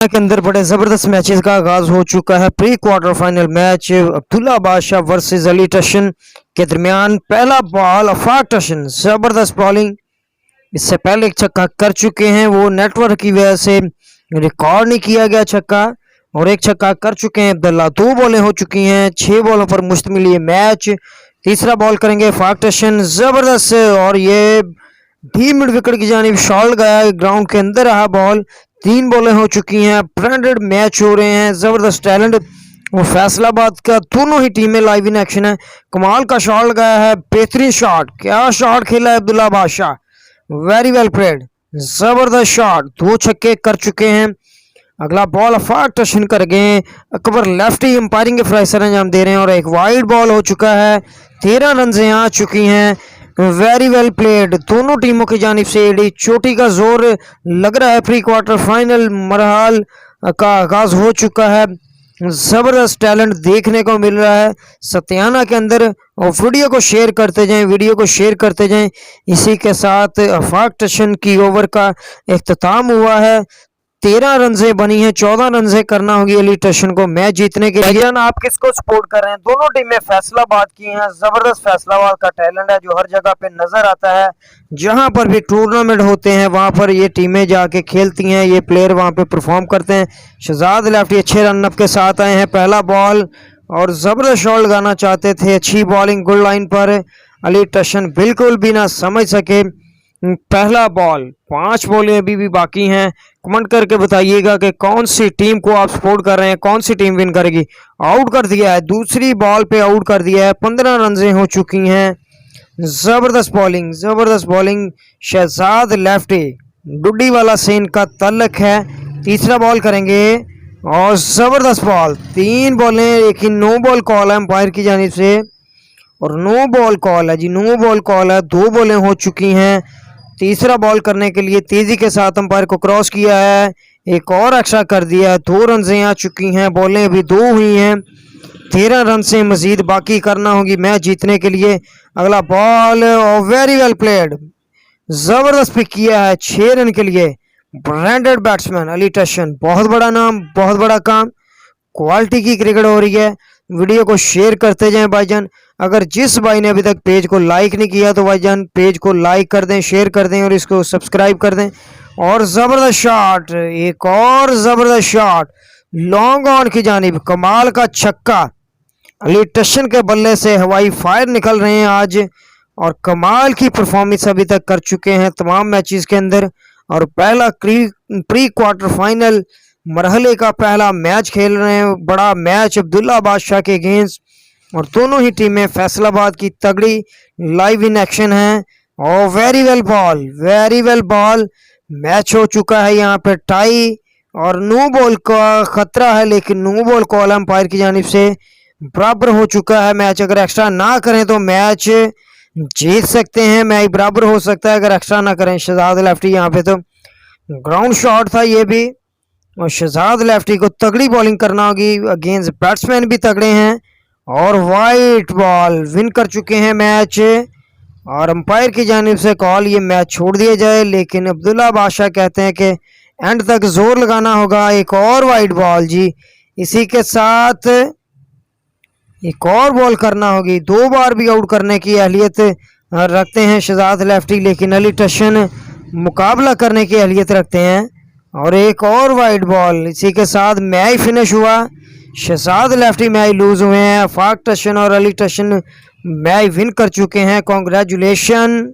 के अंदर बड़े जबरदस्त मैचेस का आगाज हो चुका है। Pre quarter final match Abdullah बादशाह वर्सेस अली टशन के दरमियान पहला बॉल अफाक टशन जबरदस्त बॉलिंग। इससे पहले एक छक्का कर चुके हैं, वो नेटवर्क की वजह से रिकॉर्ड नहीं किया गया छक्का, और एक छक्का कर चुके हैं अब्दुल्ला। 2 बॉलें हो चुकी हैं, 6 बॉलों पर मुश्तमिल ये मैच। तीसरा बॉल करेंगे अफाक टशन, जबरदस्त, और ये भी मिड विकेट की जानिब शॉट गया, ग्राउंड के अंदर रहा बॉल। 3 बॉलें हो चुकी हैं, ब्रांडेड मैच हो रहे हैं, जबरदस्त टैलेंट वो फैसलाबाद का, दोनों ही टीमें लाइव इन एक्शन है। कमाल का शॉट लगाया है, बेहतरीन शॉट, क्या शॉट खेला है अब्दुल्ला बादशाह, वेरी वेल प्लेड, जबरदस्त शॉट। 2 छक्के कर चुके हैं। अगला बॉल अफाक टशन कर गए, अकबर लेफ्टी अंपायरिंग के फैसले अंजाम दे रहे हैं, और एक वाइड बॉल हो चुका है। 13 रन आ चुकी हैं, वेरी वेल प्लेड। दोनों टीमों की जानिब से एडी चोटी का जोर लग रहा है। प्री क्वार्टर फाइनल मरहल का आगाज हो चुका है, जबरदस्त टैलेंट देखने को मिल रहा है सत्याना के अंदर। और वीडियो को शेयर करते जाएं, वीडियो को शेयर करते जाएं। इसी के साथ अफाक टशन की ओवर का इख्तिताम हुआ है। 13 रन से बनी है, 14 रन से करना होगी अली टशन को मैच जीतने के लिए। आप किसको सपोर्ट कर रहे हैं? दोनों टीमें फैसलाबाद की हैं, जबरदस्त फैसलाबाद का टैलेंट है जो हर जगह पे नजर आता है। जहां पर भी टूर्नामेंट होते हैं वहां पर ये टीमें जाके खेलती हैं, ये प्लेयर वहां पे परफॉर्म करते हैं। शहजाद लेफ्टी अच्छे रनअप के साथ आए हैं। पहला बॉल और जबरदस्त शॉट लगाना चाहते थे, अच्छी बॉलिंग गुड लाइन पर। अली टशन बिल्कुल भी ना समझ सके। पहला बॉल, 5 बॉलें अभी भी बाकी हैं। कमेंट करके बताइएगा कि कौन सी टीम को आप सपोर्ट कर रहे हैं, कौन सी टीम विन करेगी। आउट कर दिया है, दूसरी बॉल पे आउट कर दिया है। 15 रन हो चुकी हैं, जबरदस्त बॉलिंग, जबरदस्त बॉलिंग। शहजाद लेफ्टी डुड्डी वाला सीन का तल्लक है। तीसरा बॉल करेंगे और जबरदस्त बॉल, 3 बॉलें, लेकिन नो बॉल कॉल है अंपायर की जानिब से, और नो बॉल कॉल है जी, नो बॉल कॉल है। 2 बॉलें हो चुकी हैं। तीसरा बॉल करने के लिए तेजी के साथ अंपायर को क्रॉस किया है, एक और एक्स्ट्रा कर दिया है। 2 रन आ चुकी हैं, बॉलें अभी 2 हुई हैं। 13 रन से मजीद बाकी करना होगी मैच जीतने के लिए। अगला बॉल और वेरी वेल प्लेड, जबरदस्त पिक किया है 6 रन के लिए। ब्रांडेड बैट्समैन अली टशन, बहुत बड़ा नाम, बहुत बड़ा काम, क्वालिटी की क्रिकेट हो रही है। वीडियो को शेयर करते जाएं भाईजान। अगर जिस भाई ने अभी तक पेज को लाइक नहीं किया तो भाईजान पेज को लाइक कर दें, शेयर कर दें और इसको सब्सक्राइब कर दें। और जबरदस्त शॉट, एक और जबरदस्त शॉट लॉन्ग ऑन की जानिब, कमाल का छक्का। अली टशन के बल्ले से हवाई फायर निकल रहे हैं आज, और कमाल की परफॉर्मेंस अभी तक कर चुके हैं तमाम मैचेस के अंदर। और पहला प्री क्वार्टर फाइनल मरहले का पहला मैच खेल रहे हैं, बड़ा मैच अब्दुल्ला बादशाह के अगेंस्ट, और दोनों ही टीमें फैसलाबाद की तगड़ी लाइव इन एक्शन है। और very well ball, very well ball. Match हो चुका है यहाँ पे टाई, और नो बॉल का खतरा है, लेकिन नो बॉल कॉल अंपायर की जानिब से बराबर हो चुका है मैच। अगर एक्स्ट्रा ना करें तो मैच जीत सकते हैं, मैच बराबर हो सकता है अगर एक्स्ट्रा ना करें। शहजाद लेफ्टी यहाँ पे तो ग्राउंड शॉट था ये भी, और शहजाद लेफ्टी को तगड़ी बॉलिंग करना होगी, अगेंस्ट बैट्समैन भी तगड़े हैं। और वाइट बॉल, विन कर चुके हैं मैच, और अंपायर की जानिब से कॉल ये मैच छोड़ दिया जाए, लेकिन अब्दुल्ला बादशाह कहते हैं कि एंड तक जोर लगाना होगा। एक और वाइट बॉल जी, इसी के साथ एक और बॉल करना होगी। 2 बार भी आउट करने की अहलियत रखते हैं शहजाद लेफ्टी, लेकिन अली टशन मुकाबला करने की अहलियत रखते हैं। और एक और वाइट बॉल, इसी के साथ मैच फिनिश हुआ। शहजाद लेफ्टी मैच लूज हुए हैं, अफाक टशन और अली टशन मैच विन कर चुके हैं। कॉन्ग्रेचुलेशन।